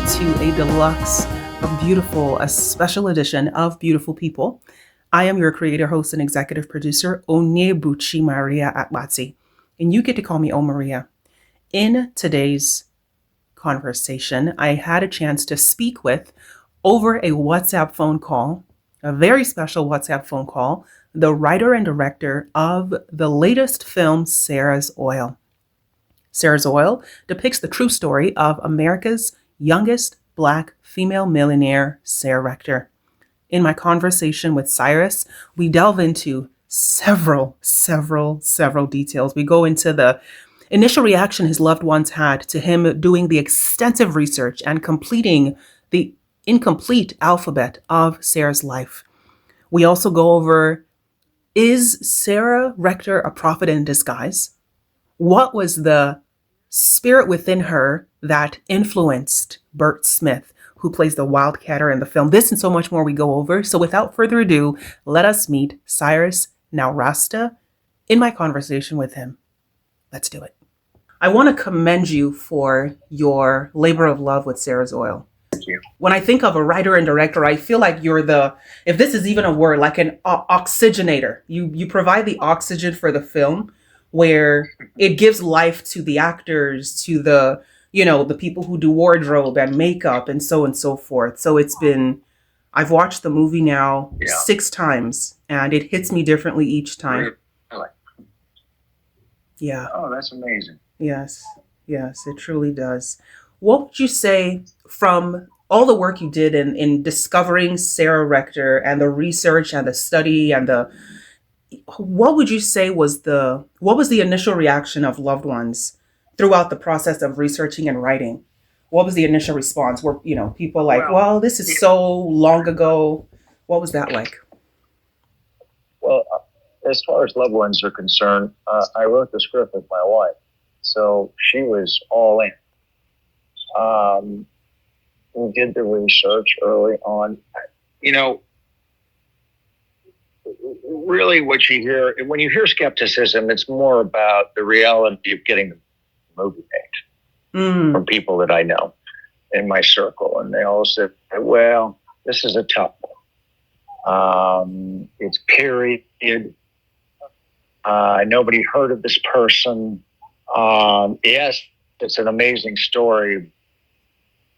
to a deluxe of a special edition of Beautiful People. I am your creator, host, and executive producer, Onyebuchi Maria Atwati, and you get to call me O Maria. In today's conversation, I had a chance to speak with, over a WhatsApp phone call, a very special WhatsApp phone call, the writer and director of the latest film, Sarah's Oil. Sarah's Oil depicts the true story of America's youngest Black female millionaire, Sarah Rector. In my conversation with Cyrus, we delve into several details. We go into the initial reaction his loved ones had to him doing the extensive research and completing the incomplete alphabet of Sarah's life. We also go over, is Sarah Rector a prophet in disguise? What was the spirit within her that influenced Bert Smith, who plays the wildcatter in the film? This and so much more we go over. So without further ado, let us meet Cyrus Nowrasteh in my conversation with him. Let's do it. I want to commend you for your labor of love with Sarah's Oil. Thank you. When I think of a writer and director, I feel like you're if this is even a word, like an oxygenator. You provide the oxygen for the film, where it gives life to the actors, to the people who do wardrobe and makeup and so forth. So I've watched the movie now 6 times, and it hits me differently each time. Really? Yeah. Oh, that's amazing. Yes, it truly does. What would you say, from all the work you did in discovering Sarah Rector and the research and the study and what would you say what was the initial reaction of loved ones throughout the process of researching and writing? What was the initial response? Were people like, well, this is so long ago? What was that like? Well, as far as loved ones are concerned, I wrote the script with my wife, so she was all in. We did the research early on. Really what you hear, when you hear skepticism, it's more about the reality of getting the movie made from people that I know in my circle. And they all said, well, this is a tough one. It's period. Nobody heard of this person. Yes, it's an amazing story,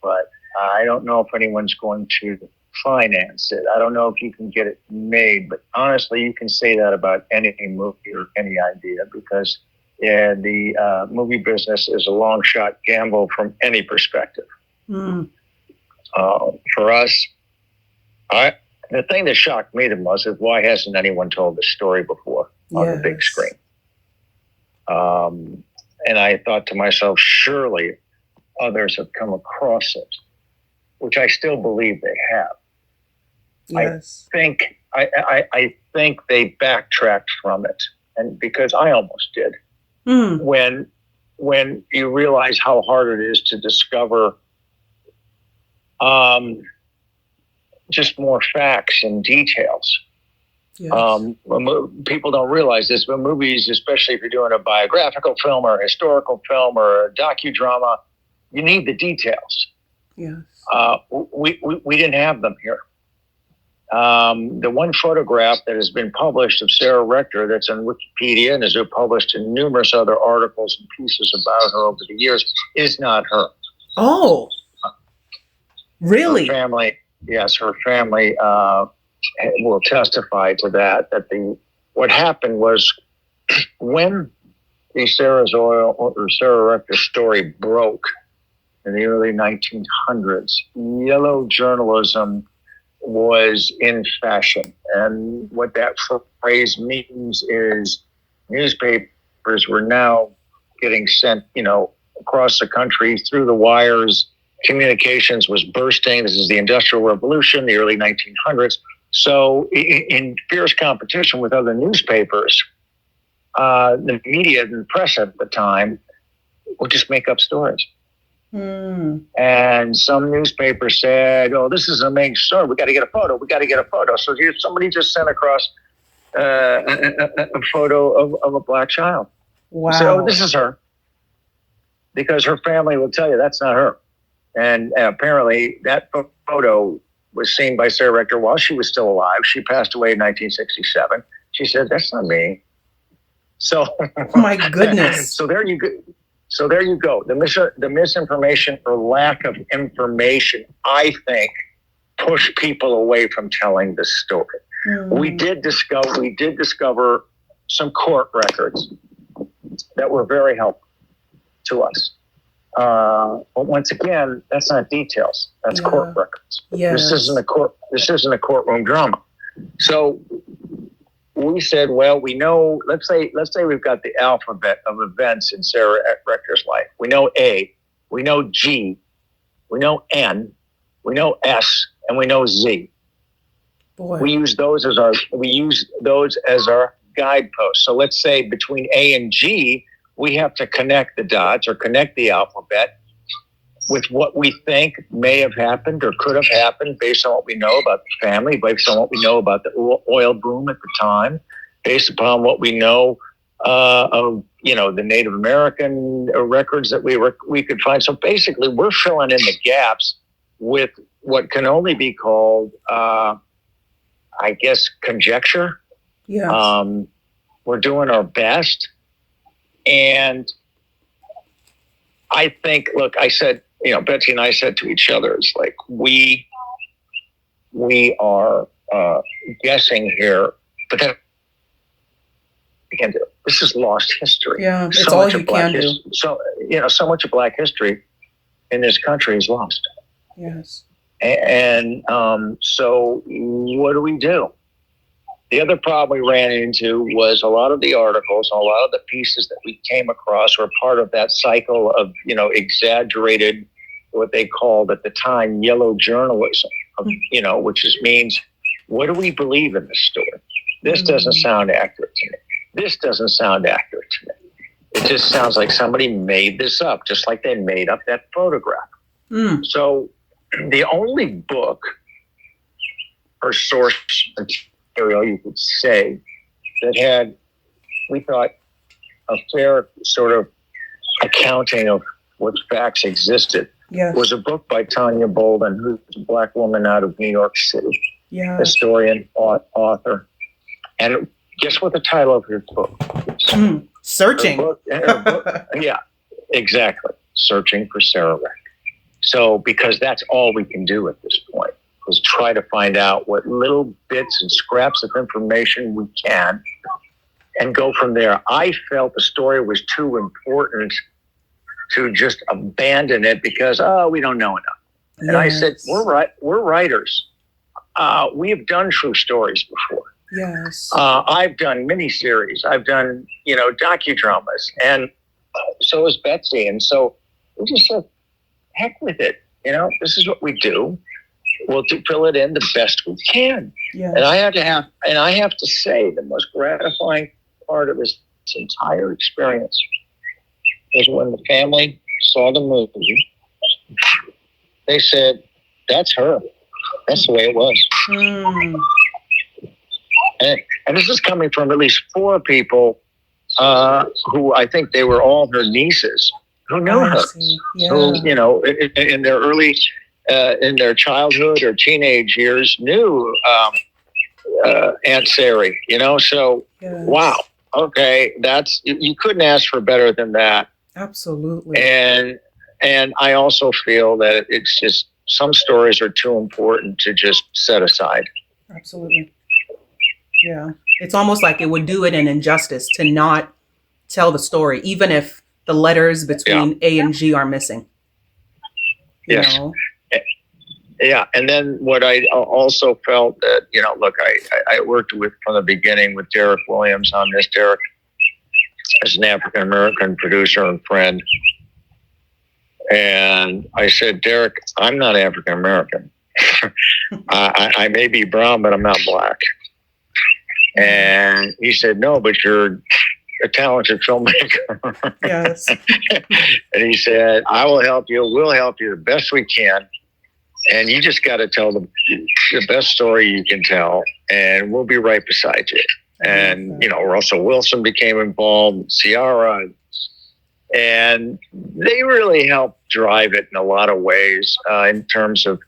but I don't know if anyone's going to finance it. I don't know if you can get it made, but honestly, you can say that about any movie or any idea, because the movie business is a long shot gamble from any perspective. For us, the thing that shocked me the most is, why hasn't anyone told this story before on the big screen? And I thought to myself, surely others have come across it, which I still believe they have. Yes. I think they backtracked from it, and because I almost did. When you realize how hard it is to discover just more facts and details. Yes. People don't realize this, but movies, especially if you're doing a biographical film or a historical film or a docudrama, you need the details. Yes. We didn't have them here. The one photograph that has been published of Sarah Rector, that's on Wikipedia and has been published in numerous other articles and pieces about her over the years, is not her. Oh, really? Her family will testify to that. What happened was, when the Sarah's Oil or Sarah Rector story broke in the early 1900s, yellow journalism was in fashion. And what that phrase means is newspapers were now getting sent, across the country through the wires. Communications was bursting. This is the Industrial Revolution, the early 1900s. So in fierce competition with other newspapers, the media and press at the time would just make up stories. And some newspapers said, "Oh, this is an amazing story. We got to get a photo. So here, somebody just sent across a photo of a black child. Wow. So this is her, because her family will tell you that's not her. And apparently that photo was seen by Sarah Rector while she was still alive. She passed away in 1967. She said, "That's not me." So, oh my goodness. So there you go. So there you go. The misinformation or lack of information, I think, pushed people away from telling the story. We did discover some court records that were very helpful to us. But once again, that's not details. That's court records. Yes. This isn't a courtroom drama. So we said, well, we know. Let's say we've got the alphabet of events in Sarah Rector's life. We know A, we know G, we know N, we know S, and we know Z. Boy. We use those as our guideposts. So let's say between A and G, we have to connect the dots or connect the alphabet with what we think may have happened or could have happened based on what we know about the family, based on what we know about the oil boom at the time, based upon what we know of the Native American records that we could find. So basically, we're filling in the gaps with what can only be called, conjecture. Yeah. We're doing our best. And I think, look, I said, Betsy and I said to each other, it's like, we are guessing here, but then again, this is lost history. Yeah, it's all you can do. So much of Black history in this country is lost. Yes. And so what do we do? The other problem we ran into was a lot of the articles, a lot of the pieces that we came across were part of that cycle of, exaggerated, what they called at the time, yellow journalism, which means, what do we believe in this story? This doesn't sound accurate to me. This doesn't sound accurate to me. It just sounds like somebody made this up, just like they made up that photograph. So the only book or source material, you could say, that had, we thought, a fair sort of accounting of what facts existed was a book by Tanya Bolden, who's a Black woman out of New York City, historian, author. And guess what the title of her book is? Searching. Her book, yeah, exactly. Searching for Sarah Rector. So, because that's all we can do at this point, is try to find out what little bits and scraps of information we can and go from there. I felt the story was too important to just abandon it because, we don't know enough. And I said, we're writers. We have done true stories before. Yes. I've done miniseries. I've done, docudramas. And so has Betsy. And so we just said, heck with it. This is what we do. We'll fill it in the best we can. Yes. And I have to say, the most gratifying part of this entire experience was when the family saw the movie. They said, "That's her. That's the way it was." And this is coming from at least 4 people who I think they were all her nieces who knew her. Who, in their early, in their childhood or teenage years knew Aunt Sarah, So, wow. Okay, you couldn't ask for better than that. Absolutely. And I also feel that it's just, some stories are too important to just set aside. Absolutely. Yeah. It's almost like it would do it an injustice to not tell the story, even if the letters between A and G are missing. You know? Yeah. And then what I also felt that, look, I worked from the beginning with Derek Williams on this. Derek is an African-American producer and friend. And I said, Derek, I'm not African-American. I may be brown, but I'm not Black. And he said, no, but you're a talented filmmaker. Yes. And he said, I will help you. We'll help you the best we can. And you just got to tell the best story you can tell. And we'll be right beside you. And, Russell Wilson became involved, Ciara, And they really helped drive it in a lot of ways, in terms of,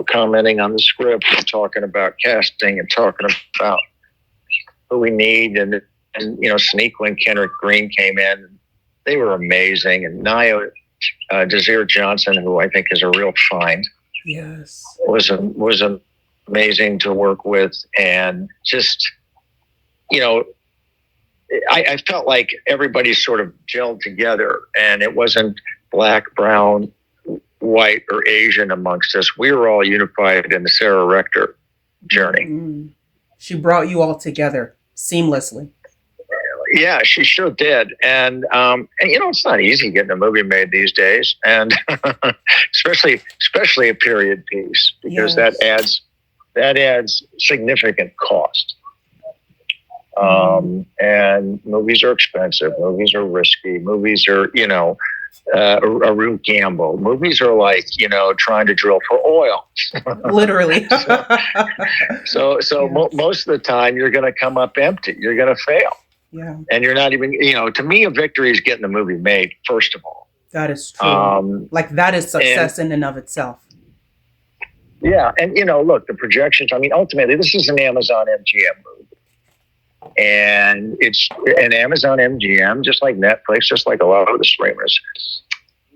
commenting on the script and talking about casting and talking about who we need. And Sonequa and Kendrick Green came in. They were amazing. And Naya, Desir Johnson, who I think is a real find, Yes, was amazing to work with. And just, I felt like everybody sort of gelled together, and it wasn't black, brown, white, or Asian amongst us. We were all unified in the Sarah Rector journey. Mm. She brought you all together seamlessly. Yeah, she sure did. And it's not easy getting a movie made these days, and especially a period piece, because Yes. that adds significant cost. And movies are expensive. Movies are risky. Movies are, a real gamble. Movies are like, trying to drill for oil. Literally. So Yes. most of the time you're going to come up empty. You're going to fail. Yeah, And you're not even, to me, a victory is getting the movie made, first of all. that is true. Like that is success in and of itself. Yeah. And, look, the projections, ultimately, this is an Amazon MGM movie. And it's an Amazon MGM, just like Netflix, just like a lot of the streamers.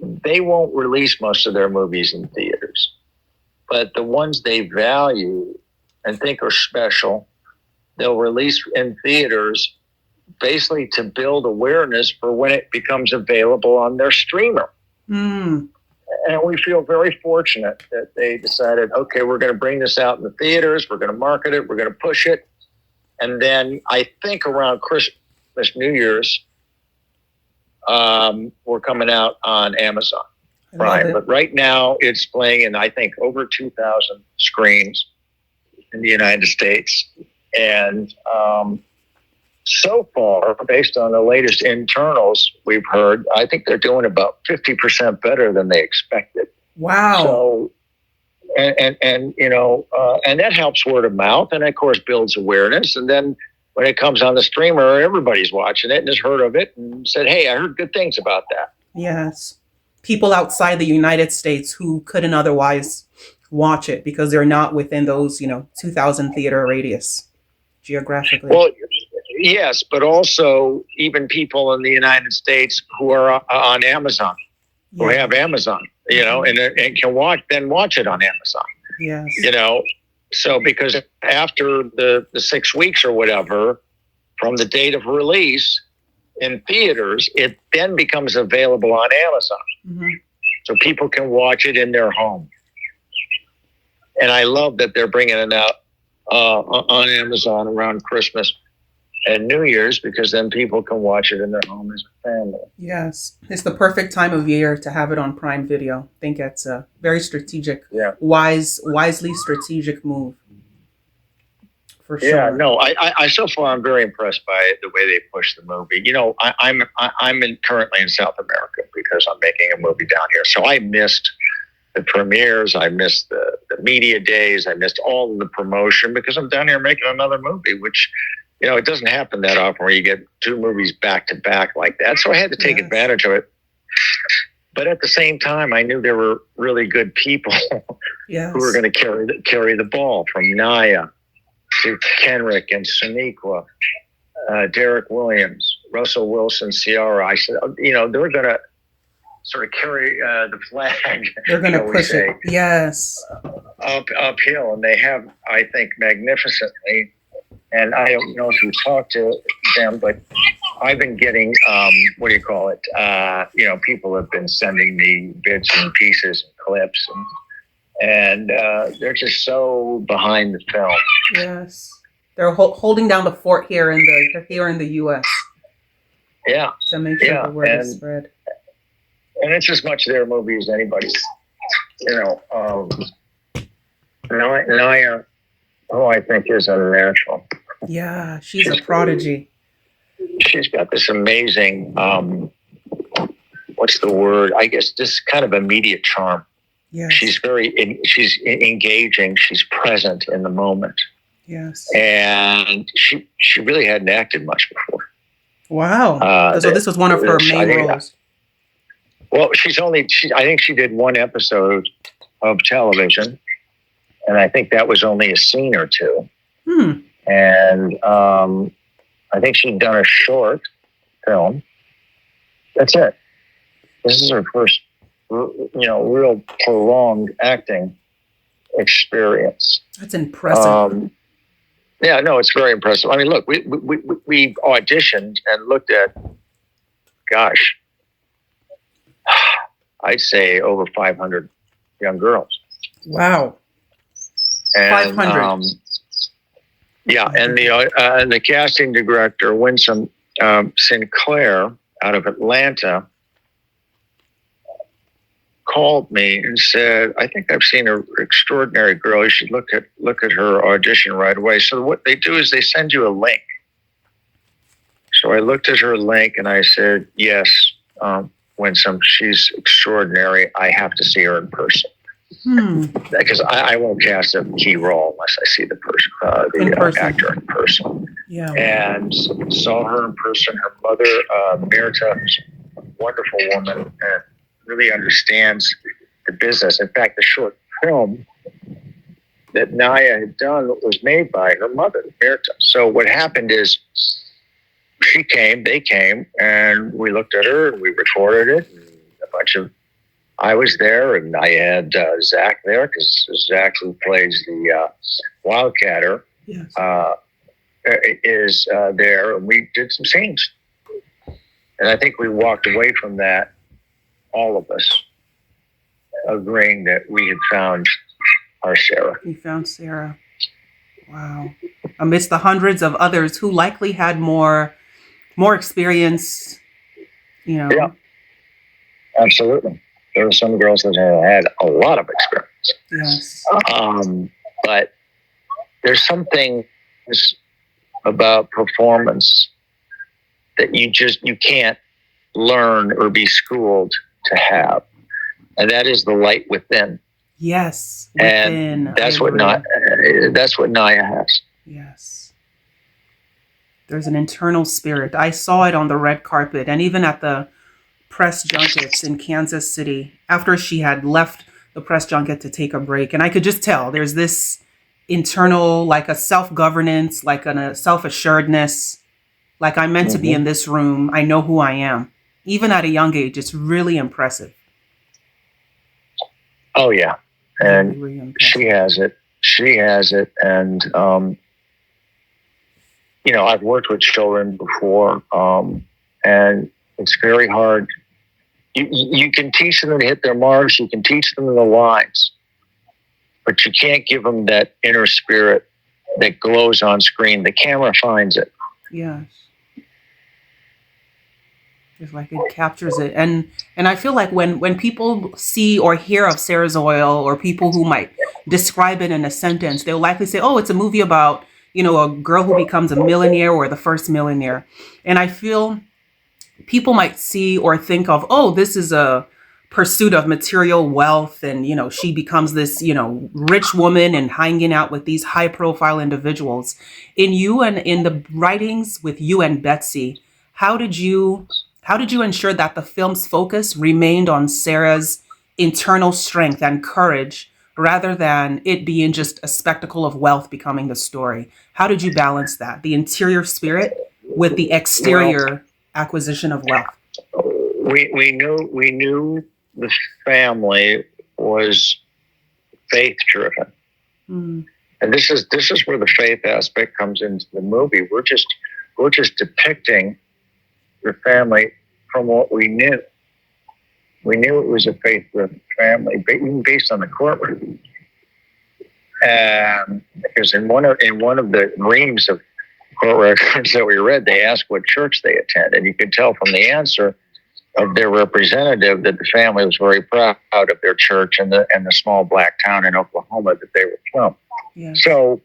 They won't release most of their movies in theaters. But the ones they value and think are special, they'll release in theaters basically to build awareness for when it becomes available on their streamer. Mm. And we feel very fortunate that they decided, okay, we're going to bring this out in the theaters. We're going to market it. We're going to push it. And then I think around Christmas, New Year's, we're coming out on Amazon Prime. But right now it's playing in, I think, over 2,000 screens in the United States. And so far, based on the latest internals we've heard, I think they're doing about 50% better than they expected. Wow. So, and that helps word of mouth, and of course builds awareness. And then when it comes on the streamer, everybody's watching it and has heard of it and said, "Hey, I heard good things about that." Yes. People outside the United States who couldn't otherwise watch it because they're not within those, 2,000 theater radius geographically. Well, yes, but also even people in the United States who are on Amazon, who have Amazon, and can watch it on Amazon. Yes. So because after the 6 weeks or whatever from the date of release in theaters, it then becomes available on Amazon. Mm-hmm. So people can watch it in their home. And I love that they're bringing it out on Amazon around Christmas and New Year's, because then people can watch it in their home as a family. Yes. It's the perfect time of year to have it on Prime Video. I think it's a very strategic, wisely strategic move. For sure. Yeah, no, I so far I'm very impressed by the way they push the movie. I'm currently in South America because I'm making a movie down here. So I missed the premieres, I missed the media days, I missed all of the promotion because I'm down here making another movie, which it doesn't happen that often where you get two movies back to back like that. So I had to take advantage of it. But at the same time, I knew there were really good people who were going to carry the ball, from Naya to Kendrick and Sonequa, Derek Williams, Russell Wilson, Ciara. I said, they're going to sort of carry the flag. They're going to push it. Yes. Uphill. And they have, I think, magnificently. And I don't know if you talked to them, but I've been getting, people have been sending me bits and pieces and clips, and they're just so behind the film. Yes. They're holding down the fort here in the U.S. Yeah. To make sure the word is spread. And it's as much their movie as anybody's. Naya, who I think is unnatural. Yeah, she's a prodigy. She's got this amazing, what's the word? I guess this kind of immediate charm. Yes. She's she's engaging. She's present in the moment. Yes. And she really hadn't acted much before. Wow. So this was one of her main roles. Well, I think she did one episode of television, and I think that was only a scene or two. And I think she'd done a short film. That's it. This is her first, real prolonged acting experience. That's impressive. Yeah, no, it's very impressive. I mean, look, we auditioned and looked at, gosh, I'd say over 500 young girls. Wow. And, 500. Yeah, and the casting director, Winsome Sinclair, out of Atlanta, called me and said, "I think I've seen an extraordinary girl. You should look at her audition right away." So what they do is they send you a link. So I looked at her link and I said, "Yes, Winsome, she's extraordinary. I have to see her in person." Because I won't cast a key role unless I see the actor in person. Yeah. And saw her in person. Her mother, Berta, a wonderful woman, and really understands the business. In fact, the short film that Naya had done was made by her mother, Berta. So what happened is they came, and we looked at her, and we recorded it, and I was there, and I had Zach there, because Zach, who plays the Wildcatter, is there, and we did some scenes. And I think we walked away from that, all of us, agreeing that we had found our Sarah. You found Sarah. Wow. Amidst the hundreds of others who likely had more experience, Yeah, absolutely. There were some girls that had a lot of experience. Yes. But there's something about performance that you can't learn or be schooled to have. And that is the light within. Yes. Within. And that's what Naya has. Yes. There's an internal spirit. I saw it on the red carpet and even at the press junkets in Kansas City after she had left the press junket to take a break. And I could just tell there's this internal, like a self-governance, like a self-assuredness, like I'm meant to be in this room. I know who I am. Even at a young age, it's really impressive. Oh, yeah. And really she has it. And, I've worked with children before, and it's very hard. You can teach them to hit their marks. You can teach them the lines, but you can't give them that inner spirit that glows on screen. The camera finds it. Yes. It's like it captures it. And I feel like when people see or hear of Sarah's Oil, or people who might describe it in a sentence, they'll likely say, oh, it's a movie about, a girl who becomes a millionaire or the first millionaire. And I feel people might see or think of, oh, this is a pursuit of material wealth. And, she becomes this, rich woman and hanging out with these high profile individuals. In you and in the writings with you and Betsy, how did you ensure that the film's focus remained on Sarah's internal strength and courage rather than it being just a spectacle of wealth becoming the story? How did you balance that, the interior spirit with the exterior acquisition of wealth? We knew the family was faith driven, and this is where the faith aspect comes into the movie. We're just depicting the family from what we knew. We knew it was a faith-driven family, even based on the courtroom. Because in one of the reams of court records that we read, they asked what church they attend, and you could tell from the answer of their representative that the family was very proud of their church and the small black town in Oklahoma that they were from. Yeah. So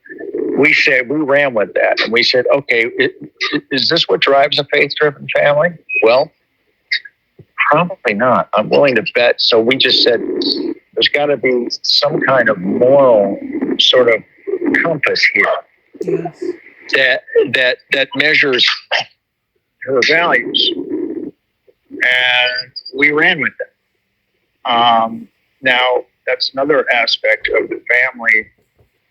we ran with that, and we said, okay, is this what drives a faith-driven family? Well, probably not. I'm willing to bet. So we just said, there's got to be some kind of moral sort of compass here. Yes. that measures her values, and we ran with it. Now, that's another aspect of the family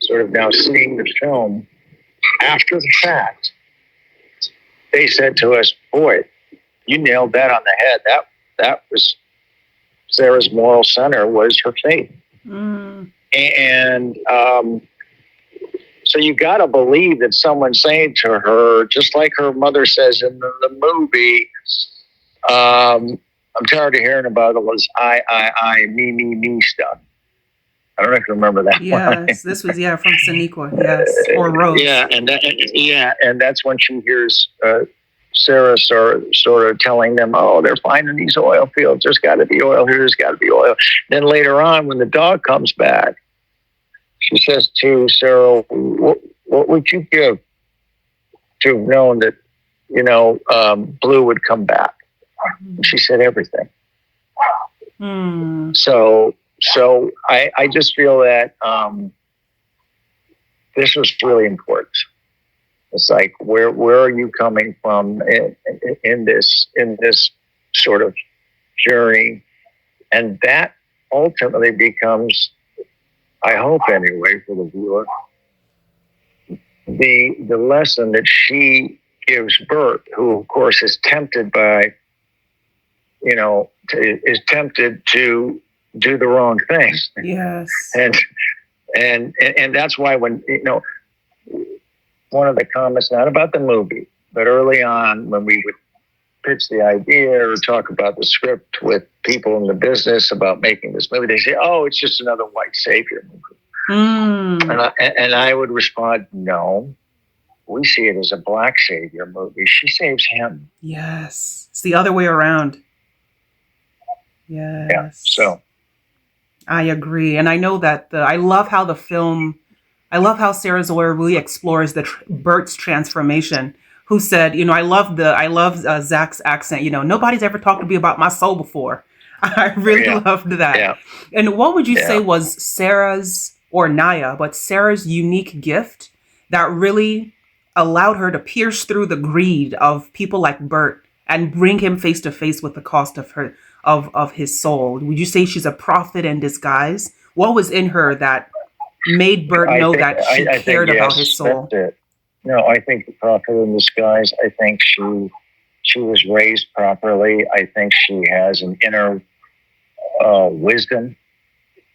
sort of now seeing the film after the fact. They said to us, boy, you nailed that on the head. That was Sarah's moral center, was her faith. And so you got to believe that someone's saying to her, just like her mother says in the movie, I'm tired of hearing about all this me stuff. I don't know if you remember that. Yes, this was from Sonequa, yes, or Rose. And that's when she hears Sarah sort of telling them, "Oh, they're finding these oil fields. There's got to be oil here. There's got to be oil." Then later on, when the dog comes back, she says to Sarah, "What would you give to have known that Blue would come back?" And she said everything. So I just feel that this was really important. It's like, where are you coming from in this sort of journey? And that ultimately becomes, I hope anyway, for the viewer, the lesson that she gives Bert, who of course is tempted is tempted to do the wrong thing. Yes. And that's why when, one of the comments, not about the movie, but early on when we would pitch the idea or talk about the script with people in the business about making this movie, they say, "Oh, it's just another white savior movie." And I would respond, "No, we see it as a black savior movie. She saves him." Yes. It's the other way around. Yes. Yeah. So I agree. And I know that I love how Sarah Zoya really explores Bert's transformation, who said, I love Zach's accent. Nobody's ever talked to me about my soul before. I really loved that. Yeah. And what would you say was Sarah's, or Naya, but Sarah's unique gift that really allowed her to pierce through the greed of people like Bert and bring him face to face with the cost of his soul? Would you say she's a prophet in disguise? What was in her that made Bert know that she cared about his soul? No, I think the prophet in disguise. I think she was raised properly. I think she has an inner wisdom,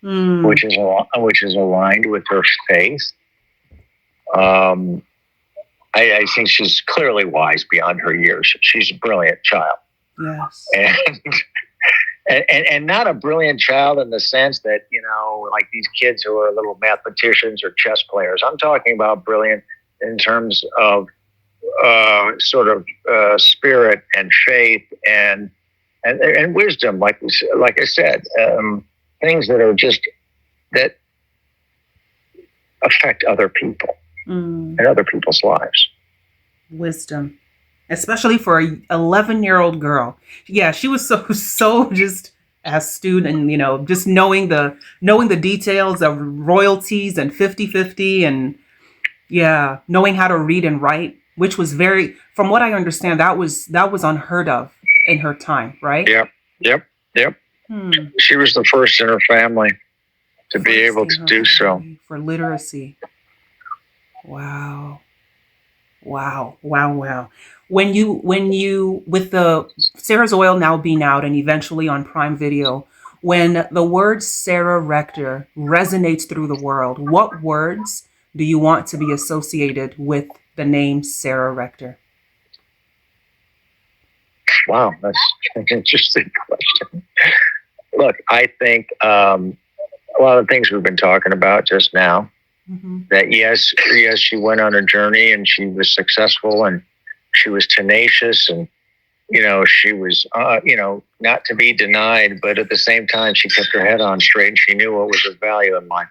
which is aligned with her faith. I think she's clearly wise beyond her years. She's a brilliant child. Yes. And not a brilliant child in the sense that, like these kids who are little mathematicians or chess players. I'm talking about brilliant in terms of spirit and faith and wisdom, like I said, things that are that affect other people and other people's lives. Wisdom. Especially for an 11-year-old girl. Yeah, she was so just astute and, just knowing the details of royalties and 50-50 and knowing how to read and write, which was from what I understand, that was unheard of in her time, right? Yep. She was the first in her family to be able to do so. For literacy. Wow. When you with the Sarah's Oil now being out and eventually on Prime Video, when the word Sarah Rector resonates through the world, what words do you want to be associated with the name Sarah Rector? Wow, that's an interesting question. Look, I think a lot of things we've been talking about just now, that yes, she went on a journey and she was successful and she was tenacious and, she was, not to be denied, but at the same time, she kept her head on straight and she knew what was her value in life.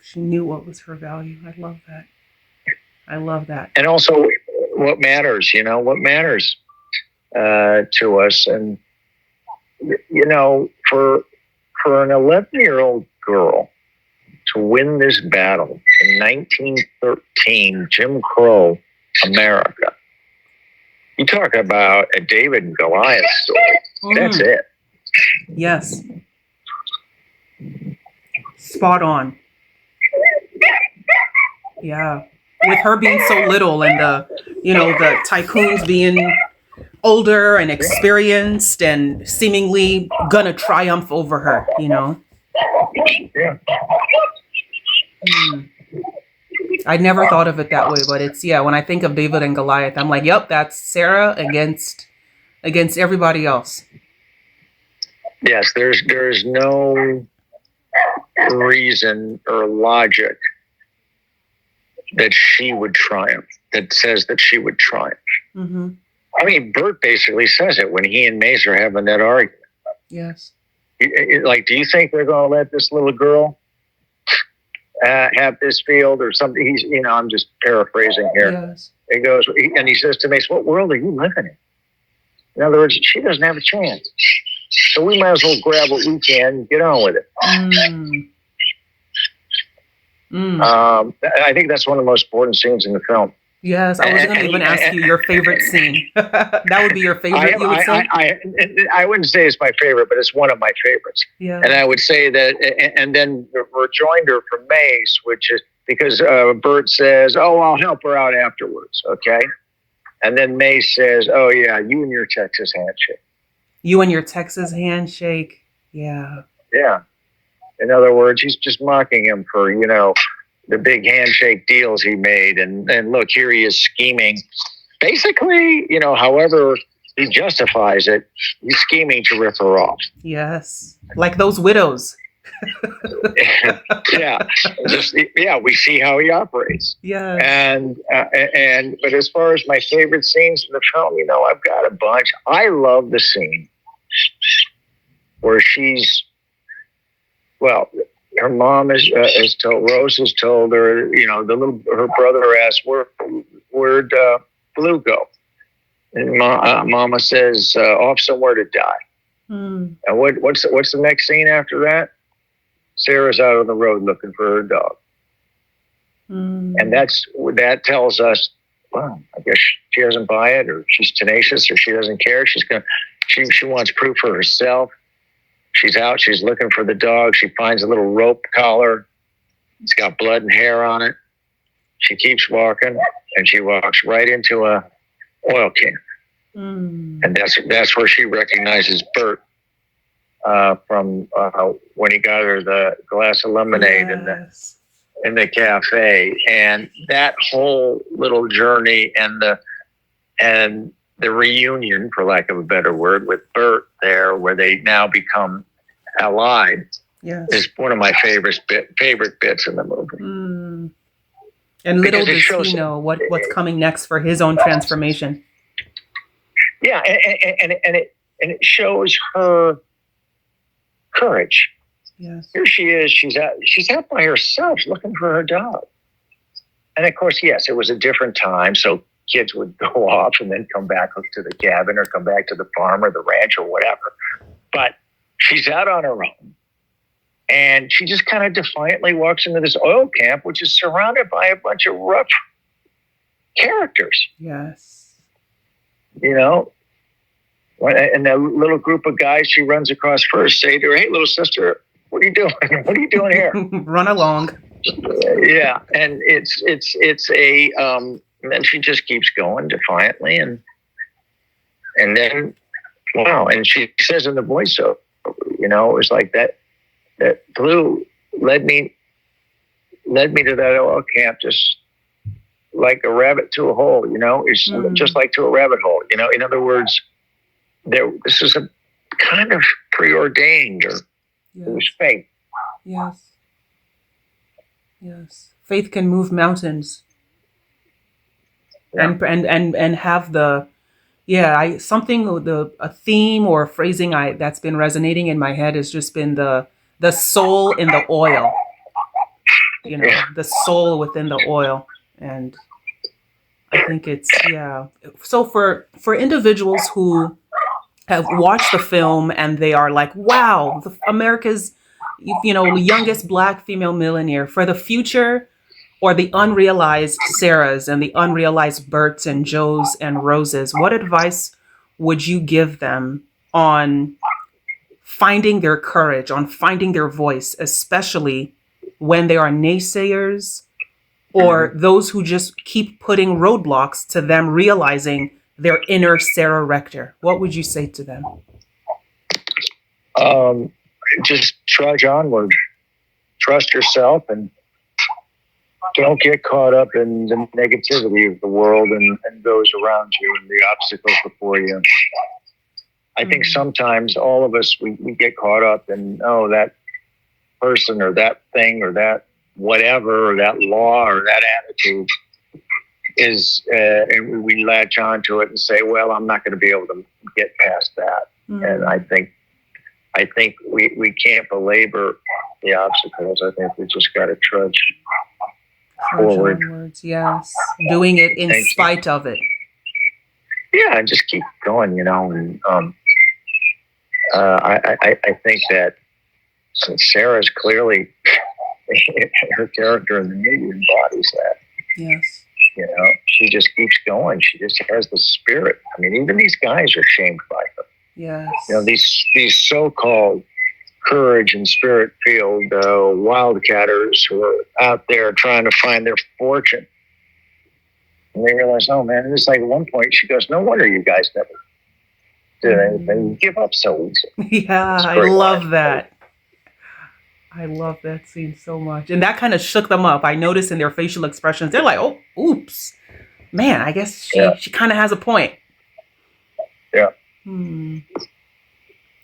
She knew what was her value. I love that. And also what matters, what matters to us. And, for an 11-year-old girl to win this battle in 1913, Jim Crow America, You talk about a David and Goliath story. That's it. Yes. Spot on. Yeah. With her being so little and the tycoons being older and experienced and seemingly gonna triumph over her, Yeah. I never thought of it that way, but it's, when I think of David and Goliath, I'm like, yep, that's Sarah against everybody else. Yes, there's no reason or logic that she would triumph, that says that she would triumph. Mm-hmm. I mean, Bert basically says it when he and Mace are having that argument. Yes. Like, do you think they're going to let this little girl have this field or something? He's, I'm just paraphrasing here. Yes. He goes, and he says to Mace, what world are you living in? In other words, she doesn't have a chance. So we might as well grab what we can and get on with it. I think that's one of the most important scenes in the film. Yes, I was going to even ask you your favorite scene. That would be your favorite, you would say? I wouldn't say it's my favorite, but it's one of my favorites. Yeah. And I would say that, and then the rejoinder from Mace, which is because Bert says, oh, I'll help her out afterwards, okay? And then Mace says, oh, yeah, you and your Texas handshake. You and your Texas handshake, yeah. Yeah. In other words, he's just mocking him for, the big handshake deals he made. And look, here he is scheming. Basically, however he justifies it, he's scheming to rip her off. Yes. Like those widows. Yeah. We see how he operates. Yeah. But as far as my favorite scenes in the film, I've got a bunch. I love the scene where her mom is told, Rose has told her, her brother asked, where'd Blue go? And Mama says, off somewhere to die. And what's the next scene after that? Sarah's out on the road looking for her dog. And that tells us, well, I guess she doesn't buy it, or she's tenacious, or she doesn't care. She wants proof for herself. She's out. She's looking for the dog. She finds a little rope collar. It's got blood and hair on it. She keeps walking, and she walks right into a oil can. And that's where she recognizes Bert from when he got her the glass of lemonade in the cafe. And that whole little journey and the reunion, for lack of a better word, with Bert there, where they now become allied, is one of my favorite bits in the movie. And little does he know what's coming next for his own transformation. Yeah, and it shows her courage. Yes. Here she is. She's out by herself looking for her dog. And of course, yes, it was a different time, so kids would go off and then come back to the cabin or come back to the farm or the ranch or whatever. But she's out on her own. And she just kind of defiantly walks into this oil camp, which is surrounded by a bunch of rough characters. Yes. And that little group of guys she runs across first say to her, hey, little sister, what are you doing? What are you doing here? Run along. Yeah. And it's a, and then she just keeps going defiantly. And then, wow. And she says in the voiceover, it was like that Blue led me to that oil camp just like a rabbit to a hole, it's just like to a rabbit hole, in other words, this is a kind of preordained, or it was fate. Yes. Yes. Faith can move mountains. Yeah. And have the, a theme or phrasing that's been resonating in my head has just been the soul in the oil, the soul within the oil. And I think it's, So for individuals who have watched the film and they are like, wow, America's, youngest Black female millionaire, for the future, or the unrealized Sarahs and the unrealized Berts and Joes and Roses, what advice would you give them on finding their courage, on finding their voice, especially when there are naysayers or those who just keep putting roadblocks to them realizing their inner Sarah Rector? What would you say to them? Just trudge onward. Trust yourself and don't get caught up in the negativity of the world and those around you and the obstacles before you. I think sometimes all of us, we get caught up in, oh, that person or that thing or that whatever or that law or that attitude is, and we latch onto it and say, well, I'm not going to be able to get past that. And I think we can't belabor the obstacles. I think we just got to trudge forward. Onwards, yes. Doing it in spite of it. Yeah, and just keep going, And I think that since Sarah's clearly her character in the movie embodies that. Yes. She just keeps going. She just has the spirit. I mean, even these guys are shamed by her. Yes. These so-called courage and spirit-filled wildcatters who are out there trying to find their fortune. And they realize, oh man, it's like at one point she goes, no wonder you guys never did anything. You give up so easy. Yeah, I love that. I love that scene so much. And that kind of shook them up. I noticed in their facial expressions, they're like, oh, oops. Man, I guess she kind of has a point. Yeah.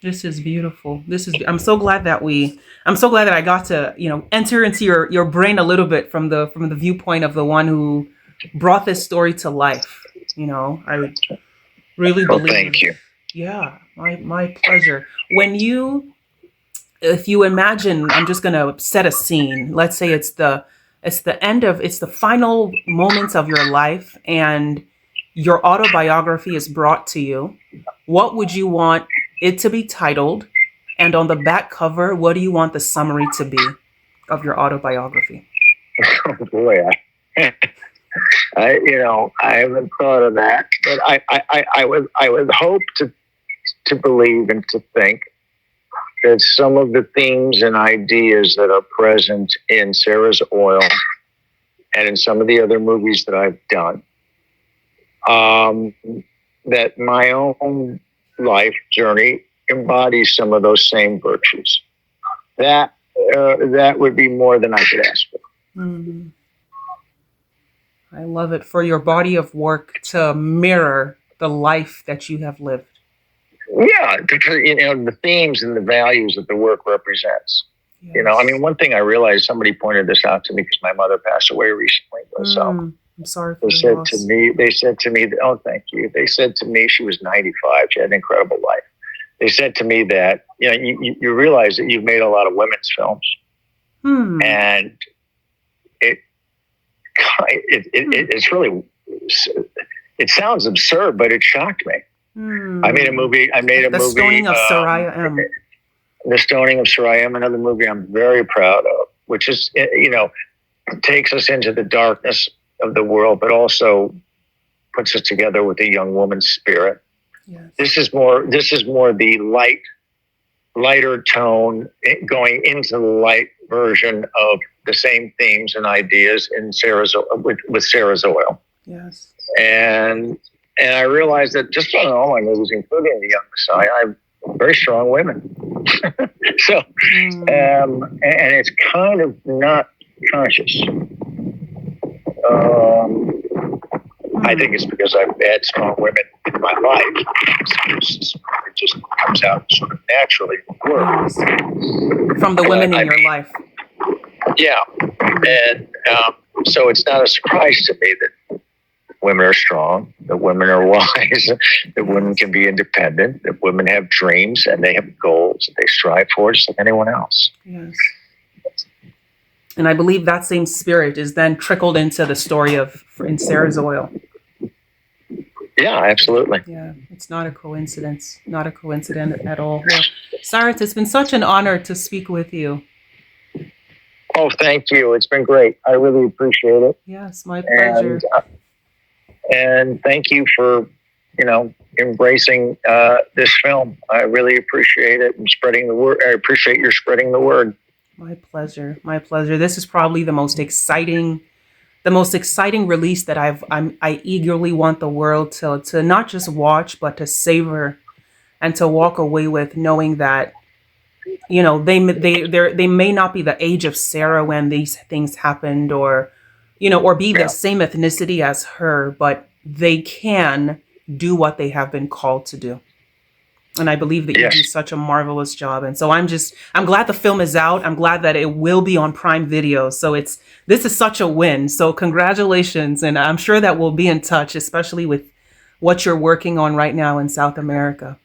This is beautiful. I'm so glad that I got to, enter into your brain a little bit from the viewpoint of the one who brought this story to life. I really believe. Thank you. Yeah, my pleasure. If you imagine, I'm just going to set a scene. Let's say it's the final moments of your life and your autobiography is brought to you. What would you want it to be titled? And on the back cover, what do you want the summary to be of your autobiography? Oh boy, I haven't thought of that, but I would hope to believe and to think that some of the themes and ideas that are present in Sarah's Oil and in some of the other movies that I've done, that my own life journey embodies some of those same virtues. That would be more than I could ask for. I love it, for your body of work to mirror the life that you have lived. Yeah, because the themes and the values that the work represents. Yes. One thing I realized, somebody pointed this out to me because my mother passed away recently. I'm sorry for they said to me, oh, thank you. They said to me, she was 95. She had an incredible life. They said to me that, you realize that you've made a lot of women's films. And it's really, it sounds absurd, but it shocked me. I made a movie. The Stoning of Soraya M. The Stoning of Soraya M, another movie I'm very proud of, which is, takes us into the darkness of the world, but also puts us together with a young woman's spirit. Yes. This is more the lighter tone, going into the light version of the same themes and ideas in with Sarah's Oil. Yes. And I realized that just about all my movies, including The Young Messiah, I have very strong women. So, and it's kind of not conscious. I think it's because I've had strong women in my life. It just comes out sort of naturally from the women in your life. Yeah. And so it's not a surprise to me that women are strong, that women are wise, that women can be independent, that women have dreams and they have goals that they strive for just like anyone else. Yes. And I believe that same spirit is then trickled into the story in Sarah's Oil. Yeah, absolutely. Yeah, it's not a coincidence. Not a coincidence at all. Well, Cyrus, it's been such an honor to speak with you. Oh, thank you. It's been great. I really appreciate it. Yes, my pleasure. And thank you for, embracing this film. I really appreciate it and spreading the word. I appreciate your spreading the word. My pleasure. My pleasure. This is probably the most exciting release that I eagerly want the world to not just watch, but to savor and to walk away with, knowing that, they may not be the age of Sarah when these things happened, or be the same ethnicity as her, but they can do what they have been called to do. And I believe that you do such a marvelous job. And so I'm glad the film is out. I'm glad that it will be on Prime Video. So this is such a win. So congratulations. And I'm sure that we'll be in touch, especially with what you're working on right now in South America.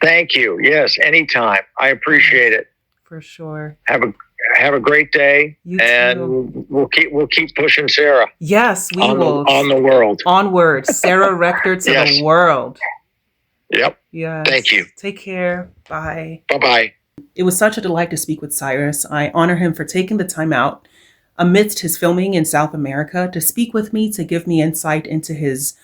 Thank you. Yes, anytime. I appreciate it. For sure. Have a great day. You and too. we'll keep pushing Sarah. Yes, we will. On the world. Onward. Sarah Rector to the world. Yep. Yes. Thank you. Take care. Bye. Bye-bye. It was such a delight to speak with Cyrus. I honor him for taking the time out amidst his filming in South America to speak with me, to give me insight into his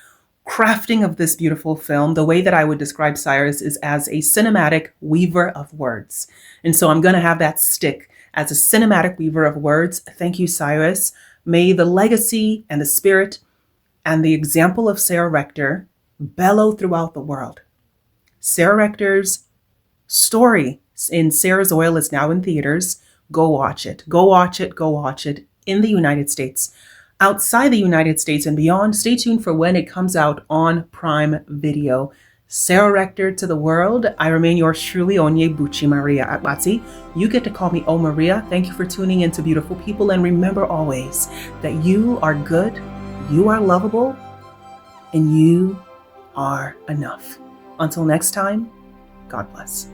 crafting of this beautiful film. The way that I would describe Cyrus is as a cinematic weaver of words. And so I'm going to have that stick as a cinematic weaver of words. Thank you, Cyrus. May the legacy and the spirit and the example of Sarah Rector bellow throughout the world. Sarah Rector's story in Sarah's Oil is now in theaters. Go watch it. Go watch it. Go watch it in the United States. Outside the United States and beyond, stay tuned for when it comes out on Prime Video. Sarah Rector to the world. I remain yours truly, Onyebuchi Maria Atlatsi. You get to call me O Maria. Thank you for tuning in to Beautiful People. And remember always that you are good, you are lovable, and you are enough. Until next time, God bless.